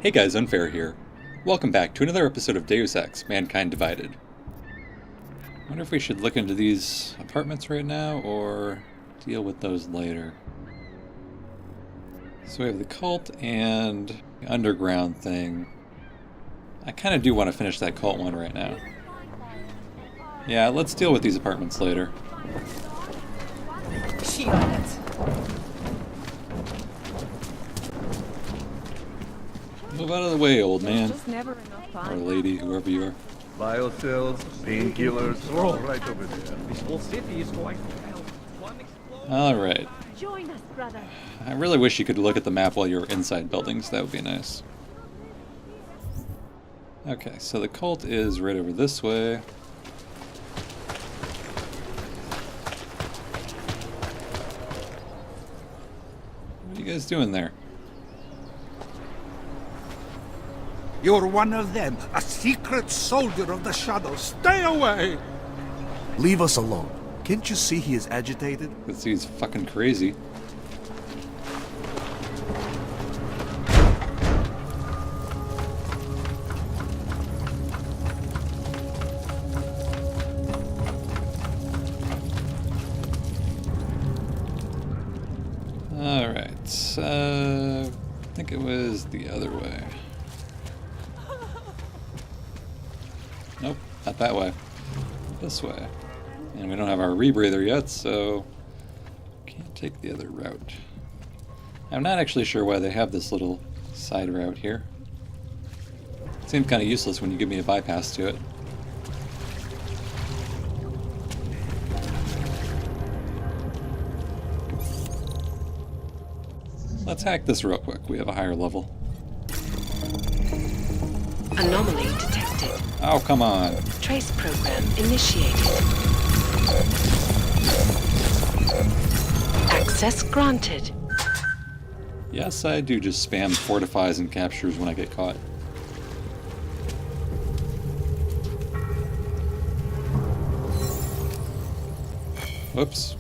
Hey guys, Unfair here. Welcome back to another episode of Deus Ex, Mankind Divided. I wonder if we should look into these apartments right now, or deal with those later. So we have the cult and the underground thing. I kind of do want to finish that cult one right now. Yeah, let's deal with these apartments later. Move out of the way, old man. Or lady, whoever you are. Biocells, painkillers, we're all right over there. This whole city is going to hell. Alright. Join us, brother. I really wish you could look at the map while you're inside buildings. That would be nice. Okay, so the cult is right over this way. What are you guys doing there? You're one of them, a secret soldier of the shadows. Stay away! Leave us alone. Can't you see he is agitated? Because he's fucking crazy. Alright, I think it was the other way. Nope, not that way. This way. And we don't have our rebreather yet, so can't take the other route. I'm not actually sure why they have this little side route here. It seems kind of useless when you give me a bypass to it. Let's hack this real quick. We have a higher level. Anomaly detected. Oh, come on. Trace program initiated. Access granted. Yes, I do just spam fortifies and captures when I get caught. Whoops.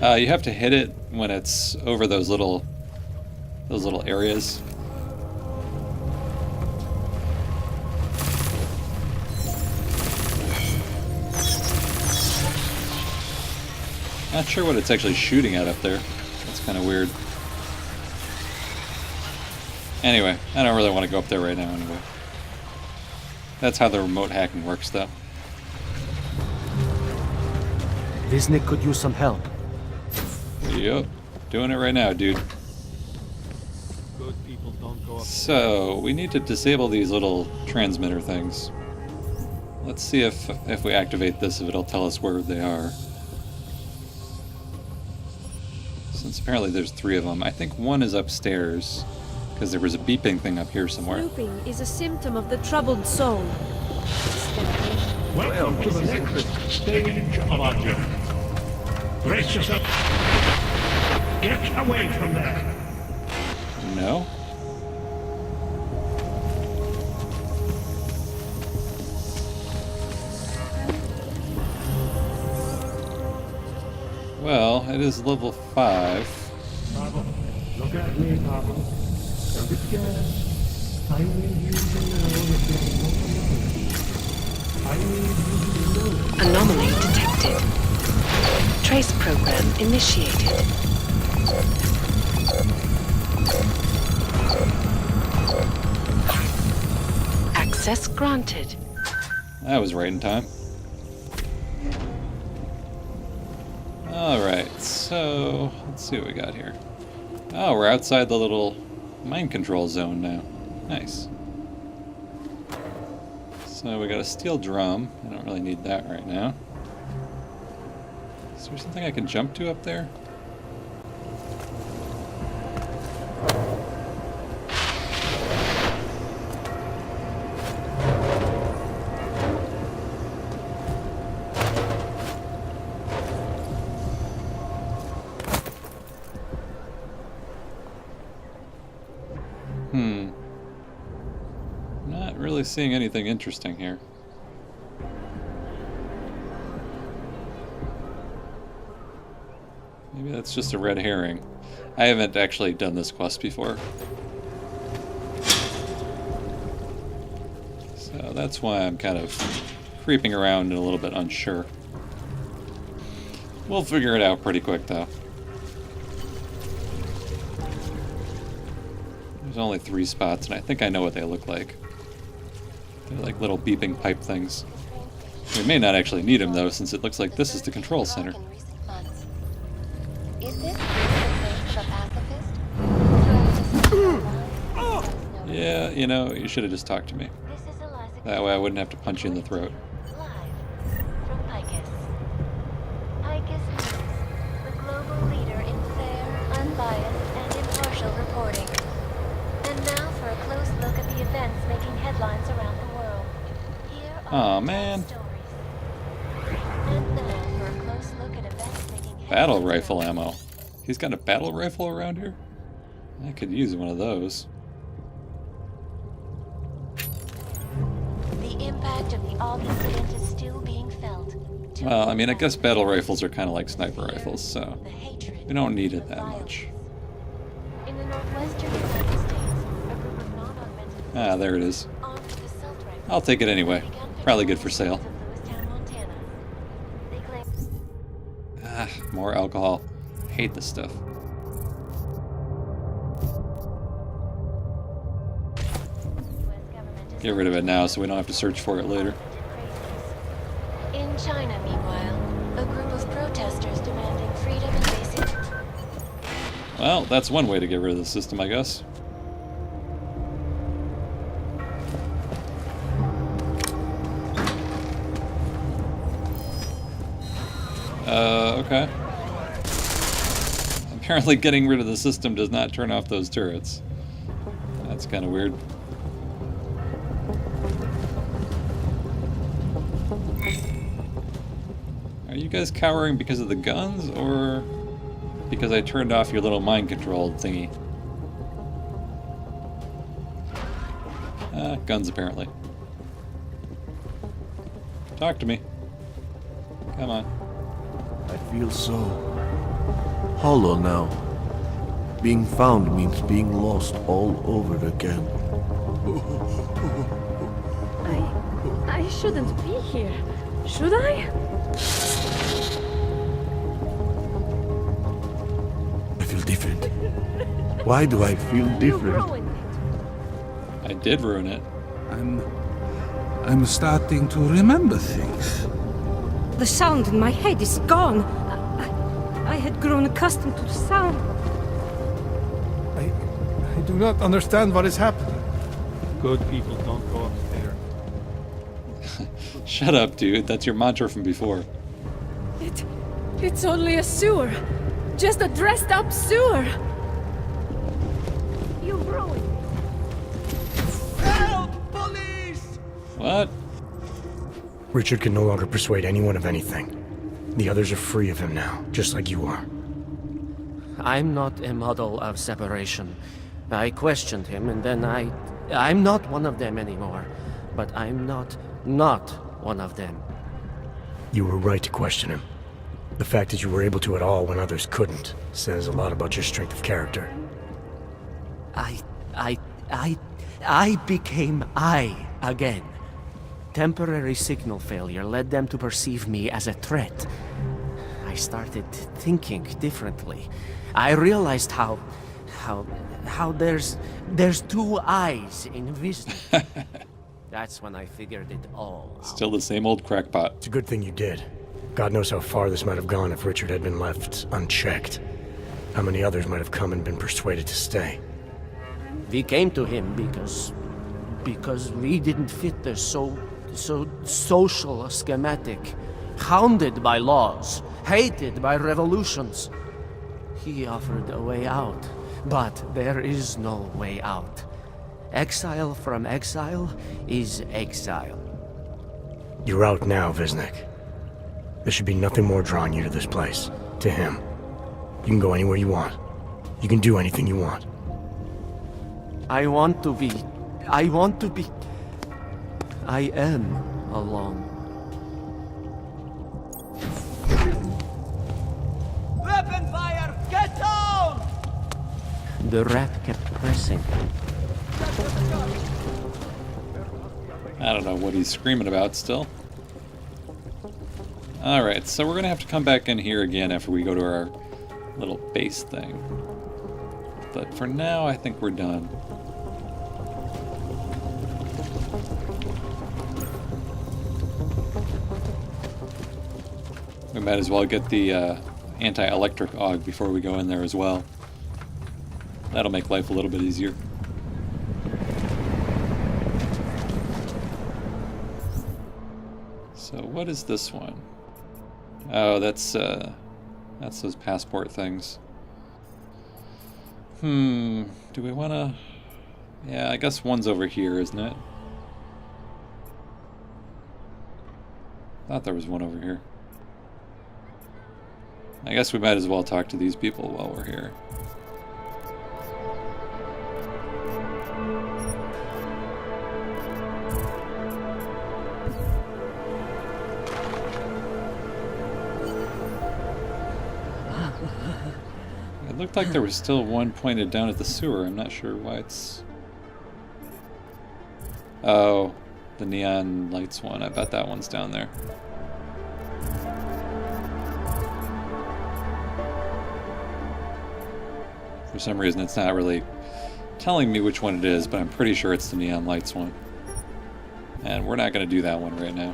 You have to hit it when it's over those little areas. Not sure what it's actually shooting at up there. That's kind of weird. Anyway, I don't really want to go up there right now anyway. That's how the remote hacking works though. Visnik could use some help. Yep, doing it right now, dude. Good people don't go up. So, we need to disable these little transmitter things. Let's see if we activate this, if it'll tell us where they are. Since apparently there's 3 of them. I think one is upstairs, because there was a beeping thing up here somewhere. Drooping is a symptom of the troubled soul. Welcome to the next stage of our journey. Brace yourself. Get away from there. No? Well, it is level 5. Pablo, look at me, Pablo. Don't be scared. I need you to know that there's no alone. I need you to know. Anomaly detected. Trace program initiated. Access granted. That was right in time. Alright, so let's see what we got here. Oh, we're outside the little mind control zone now. Nice. So we got a steel drum. I don't really need that right now. Is there something I can jump to up there? Not really seeing anything interesting here. Maybe that's just a red herring. I haven't actually done this quest before. So that's why I'm kind of creeping around and a little bit unsure. We'll figure it out pretty quick, though. There's only 3 spots, and I think I know what they look like. They're like little beeping pipe things. We may not actually need them, though, since it looks like this is the control center. Is this the face of a pacifist? Yeah, you know, you should have just talked to me. That way I wouldn't have to punch you in the throat. Live from Picus. Picus News, the global leader in fair, unbiased, and impartial reporting. And now for a close look at the events making headlines around the world. Here are the man. stories. And now for a close look at events making headlines Battle around rifle the ammo. He's got a battle rifle around here? I could use one of those. The impact of the Aug incident is still being felt. Well, I mean, I guess battle rifles are kind of like sniper rifles, so The hatred, we don't need it the that much. violence. In the northwestern United States, a group of non-augmented Ah, there it is. armed with assault rifles I'll take it anyway. began Probably good for patrolling sale. the Lewistown, Montana. They claim Ah, more alcohol. Hate this stuff. US government is Get rid of it now so we don't have to search for it later. in China, meanwhile, a group of protesters demanding freedom and basic. Well, that's one way to get rid of the system, I guess. Okay. Apparently getting rid of the system does not turn off those turrets. That's kind of weird. Are you guys cowering because of the guns, or because I turned off your little mind control thingy? Guns apparently. Talk to me. Come on. I feel so hollow now. Being found means being lost all over again. I shouldn't be here, should I? I feel different. Why do I feel You different? ruined it. I did ruin it. I'm starting to remember things. The sound in my head is gone. I had grown accustomed to the sound. I do not understand what is happening. Good people don't go upstairs. Shut up, dude. That's your mantra from before. It's only a sewer. Just a dressed up sewer. You ruined it. What? Richard can no longer persuade anyone of anything. The others are free of him now, just like you are. I'm not a model of separation. I questioned him, and then I'm not one of them anymore. But I'm not one of them. You were right to question him. The fact that you were able to at all when others couldn't says a lot about your strength of character. I became I again. Temporary signal failure led them to perceive me as a threat. I started thinking differently. I realized how there's 2 eyes in wisdom. That's when I figured it all out. Still the same old crackpot. It's a good thing you did. God knows how far this might have gone if Richard had been left unchecked. How many others might have come and been persuaded to stay. We came to him because we didn't fit the so social schematic, hounded by laws, hated by revolutions. He offered a way out, but there is no way out. Exile from exile is exile. You're out now, Viznik. There should be nothing more drawing you to this place, to him. You can go anywhere you want. You can do anything you want. I am alone. Weapon fire! Get down! The rat kept pressing. I don't know what he's screaming about still. Alright, so we're gonna have to come back in here again after we go to our little base thing. But for now, I think we're done. We might as well get the anti-electric AUG before we go in there as well. That'll make life a little bit easier. So what is this one? Oh, that's those passport things. Do we want to... Yeah, I guess one's over here, isn't it? Thought there was one over here. I guess we might as well talk to these people while we're here. It looked like there was still one pointed down at the sewer. I'm not sure why it's... Oh, the neon lights one. I bet that one's down there. For some reason, it's not really telling me which one it is, but I'm pretty sure it's the neon lights one. And we're not going to do that one right now.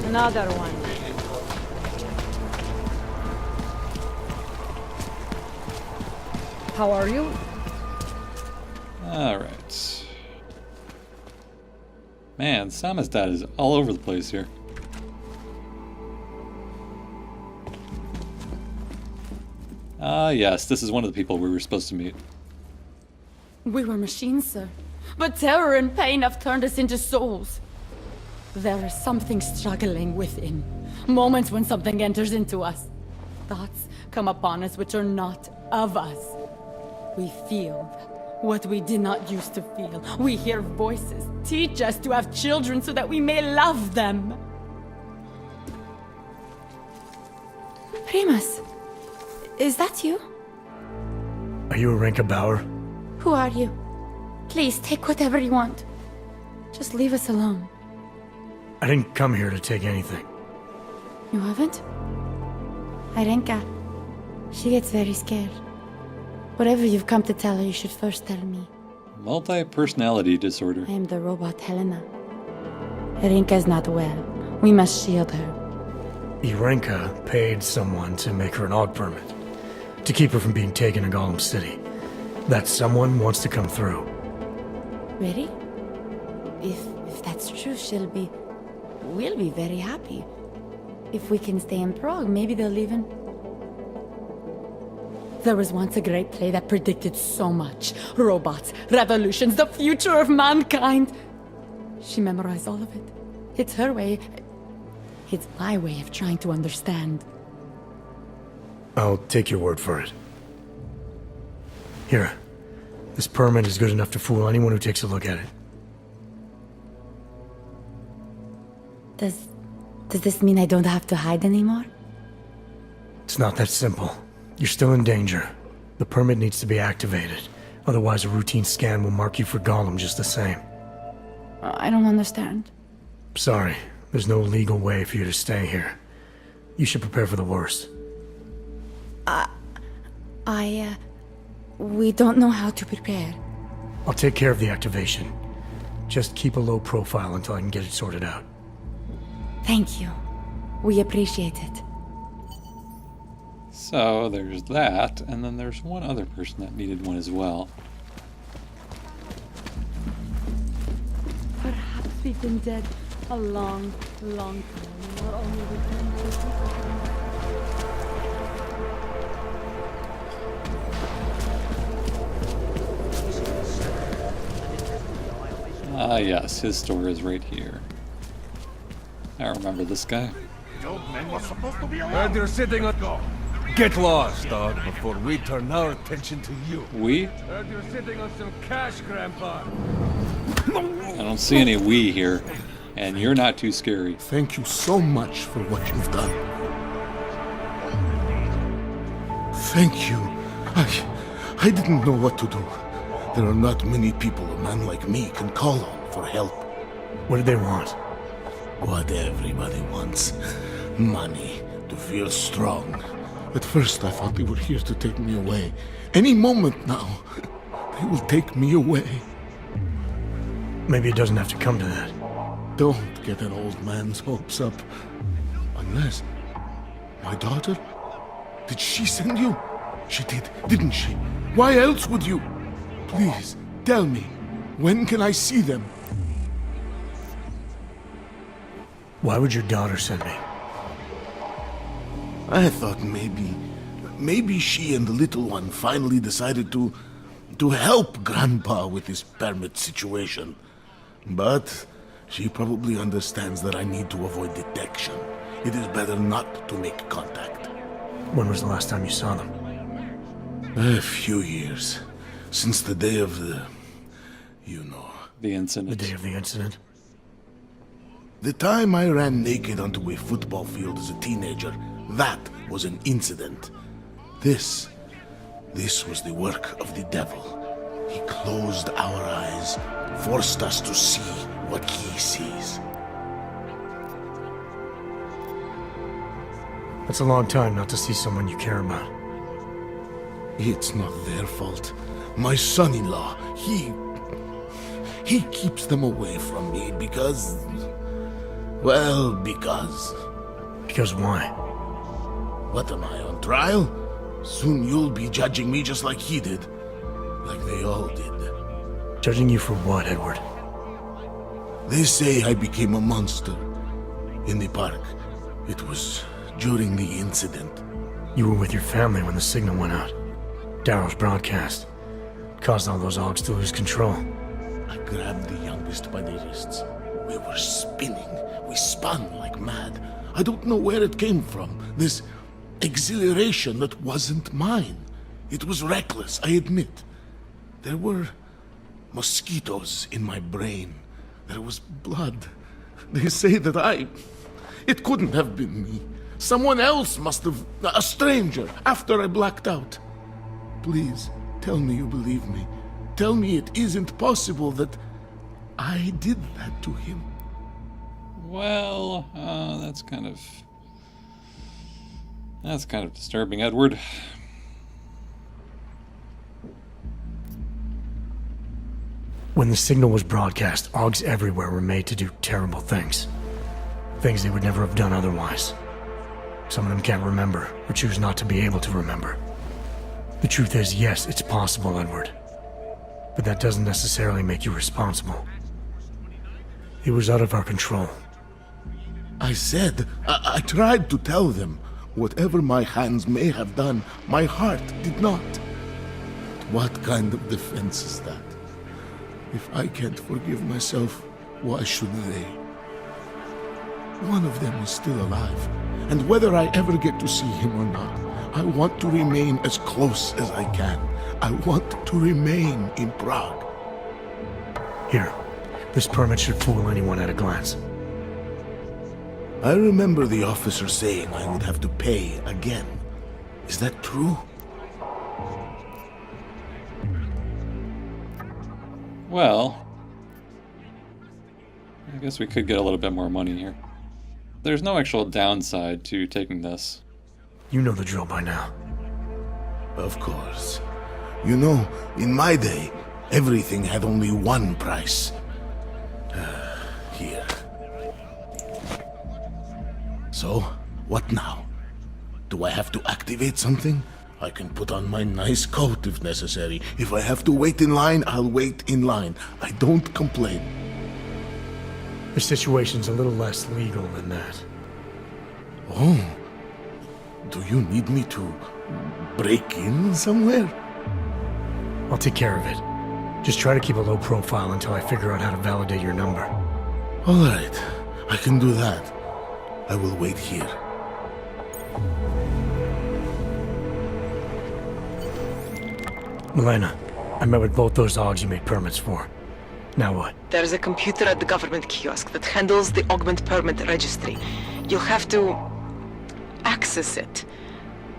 Another one. How are you? Alright. Man, Samizdat is all over the place here. Ah, yes, this is one of the people we were supposed to meet. We were machines, sir. But terror and pain have turned us into souls. There is something struggling within. Moments when something enters into us. Thoughts come upon us which are not of us. We feel what we did not used to feel. We hear voices teach us to have children so that we may love them. Primus, is that you? Are you Arenka Bauer? Who are you? Please, take whatever you want. Just leave us alone. I didn't come here to take anything. You haven't? Arenka, she gets very scared. Whatever you've come to tell her, you should first tell me. Multi-personality disorder. I am the robot Helena. Arenka is not well. We must shield her. Arenka paid someone to make her an AUG permit. To keep her from being taken to Gollum City. That someone wants to come through. Really? If that's true, we'll be very happy. If we can stay in Prague, maybe they'll even... There was once a great play that predicted so much. Robots, revolutions, the future of mankind. She memorized all of it. It's her way. It's my way of trying to understand. I'll take your word for it. Here. This permit is good enough to fool anyone who takes a look at it. Does this mean I don't have to hide anymore? It's not that simple. You're still in danger. The permit needs to be activated. Otherwise, a routine scan will mark you for Gollum just the same. I don't understand. Sorry. There's no legal way for you to stay here. You should prepare for the worst. We don't know how to prepare. I'll take care of the activation. Just keep a low profile until I can get it sorted out. Thank you. We appreciate it. So there's that, and then there's one other person that needed one as well. Perhaps we've been dead a long, long time. We're only returning to Ah, yes, his store is right here. I remember this guy. Heard you're sitting on... Get lost, dog, before we turn our attention to you. We? Heard you're sitting on some cash, Grandpa. I don't see any we here. And you're not too scary. Thank you so much for what you've done. Thank you. I didn't know what to do. There are not many people a man like me can call on for help. What did they want? What everybody wants. Money, to feel strong. At first I thought they were here to take me away. Any moment now, they will take me away. Maybe it doesn't have to come to that. Don't get an old man's hopes up. Unless... My daughter? Did she send you? She did, didn't she? Why else would you? Please, tell me. When can I see them? Why would your daughter send me? I thought maybe she and the little one finally decided to help Grandpa with his permit situation. But she probably understands that I need to avoid detection. It is better not to make contact. When was the last time you saw them? A few years. Since the day of the... you know. The incident. The day of the incident? The time I ran naked onto a football field as a teenager, that was an incident. This was the work of the devil. He closed our eyes, forced us to see what he sees. That's a long time not to see someone you care about. It's not their fault. My son-in-law, he keeps them away from me because... well, because... Because why? What am I, on trial? Soon you'll be judging me just like he did. Like they all did. Judging you for what, Edward? They say I became a monster. In the park. It was during the incident. You were with your family when the signal went out. Darrow's broadcast. Caused all those Augs to lose control. I grabbed the youngest by the wrists. We were spinning. We spun like mad. I don't know where it came from. This exhilaration that wasn't mine. It was reckless, I admit. There were mosquitoes in my brain. There was blood. They say that it couldn't have been me. Someone else must have... a stranger, after I blacked out. Please, tell me you believe me. Tell me it isn't possible that I did that to him. Well, that's kind of disturbing, Edward. When the signal was broadcast, Augs everywhere were made to do terrible things. Things they would never have done otherwise. Some of them can't remember, or choose not to be able to remember. The truth is, yes, it's possible, Edward. But that doesn't necessarily make you responsible. It was out of our control. I said, I tried to tell them. Whatever my hands may have done, my heart did not. But what kind of defense is that? If I can't forgive myself, why should they? One of them is still alive, and whether I ever get to see him or not, I want to remain as close as I can. I want to remain in Prague. Here, this permit should fool anyone at a glance. I remember the officer saying I would have to pay again. Is that true? Well, I guess we could get a little bit more money here. There's no actual downside to taking this. You know the drill by now. Of course. You know, in my day, everything had only one price. Here. So, what now? Do I have to activate something? I can put on my nice coat if necessary. If I have to wait in line, I'll wait in line. I don't complain. The situation's a little less legal than that. Oh. Do you need me to break in somewhere? I'll take care of it. Just try to keep a low profile until I figure out how to validate your number. All right. I can do that. I will wait here. Milena, I met with both those Augs you made permits for. Now what? There's a computer at the government kiosk that handles the augment permit registry. You'll have to access it,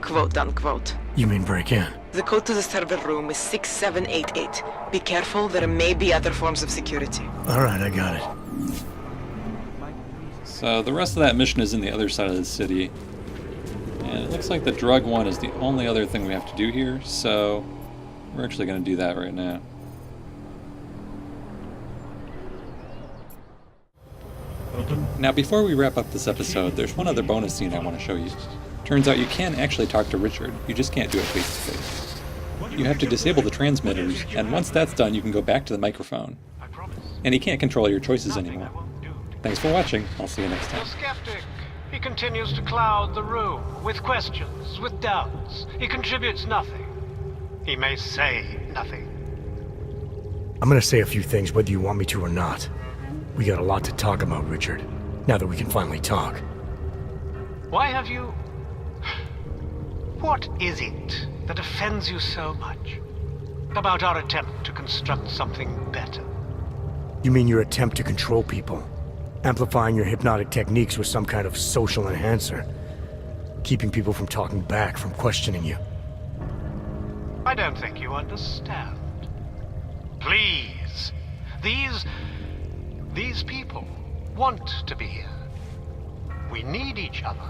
quote unquote. You mean break in? The code to the server room is 6788. Be careful, there may be other forms of security. Alright, I got it. So the rest of that mission is in the other side of the city. And it looks like the drug one is the only other thing we have to do here, so we're actually going to do that right now. Now before we wrap up this episode, there's one other bonus scene I want to show you. Turns out you can actually talk to Richard, you just can't do it face to face. You have to disable the transmitters, and once that's done you can go back to the microphone. And he can't control your choices anymore. Thanks for watching, I'll see you next time. The skeptic. He continues to cloud the room with questions, with doubts. He contributes nothing. He may say nothing. I'm gonna say a few things whether you want me to or not. We got a lot to talk about, Richard. Now that we can finally talk. Why have you... What is it that offends you so much about our attempt to construct something better? You mean your attempt to control people? Amplifying your hypnotic techniques with some kind of social enhancer? Keeping people from talking back, from questioning you? I don't think you understand. Please. These people want to be here. We need each other.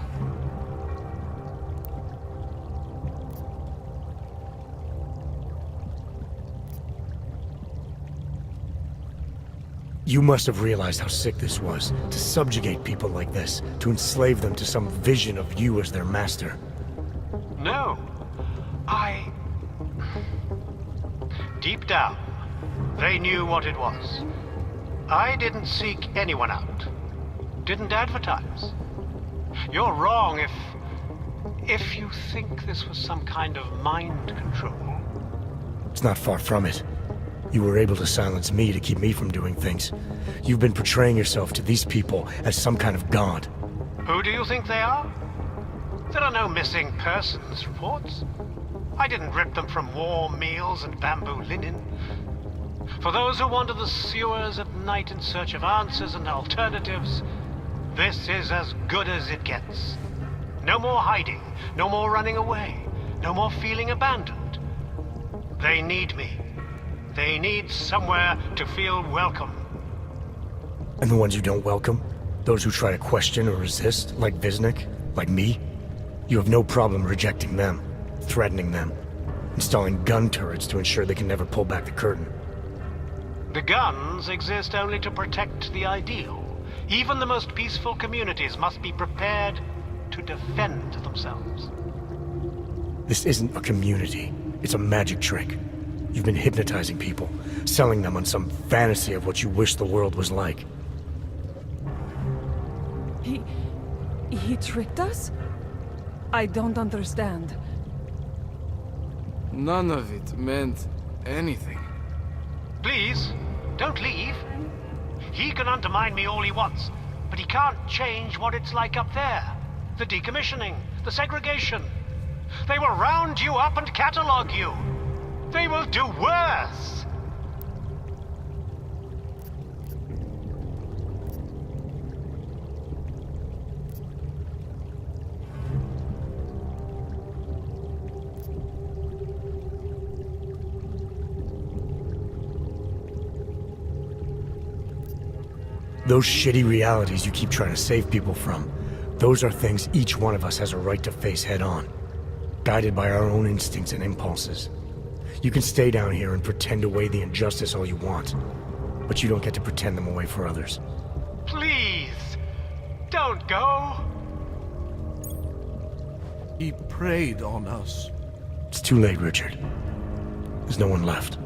You must have realized how sick this was, to subjugate people like this, to enslave them to some vision of you as their master. No. Deep down, they knew what it was. I didn't seek anyone out. Didn't advertise. You're wrong if you think this was some kind of mind control. It's not far from it. You were able to silence me to keep me from doing things. You've been portraying yourself to these people as some kind of god. Who do you think they are? There are no missing persons reports. I didn't rip them from warm meals and bamboo linen. For those who wander the sewers at night in search of answers and alternatives, this is as good as it gets. No more hiding, no more running away, no more feeling abandoned. They need me. They need somewhere to feel welcome. And the ones you don't welcome? Those who try to question or resist, like Visnik, like me? You have no problem rejecting them, threatening them, installing gun turrets to ensure they can never pull back the curtain. The guns exist only to protect the ideal. Even the most peaceful communities must be prepared to defend themselves. This isn't a community. It's a magic trick. You've been hypnotizing people, selling them on some fantasy of what you wish the world was like. He tricked us? I don't understand. None of it meant anything. Please, don't leave. He can undermine me all he wants, but he can't change what it's like up there. The decommissioning, the segregation. They will round you up and catalog you. They will do worse. Those shitty realities you keep trying to save people from, those are things each one of us has a right to face head on, guided by our own instincts and impulses. You can stay down here and pretend away the injustice all you want, but you don't get to pretend them away for others. Please, don't go. He preyed on us. It's too late, Richard. There's no one left.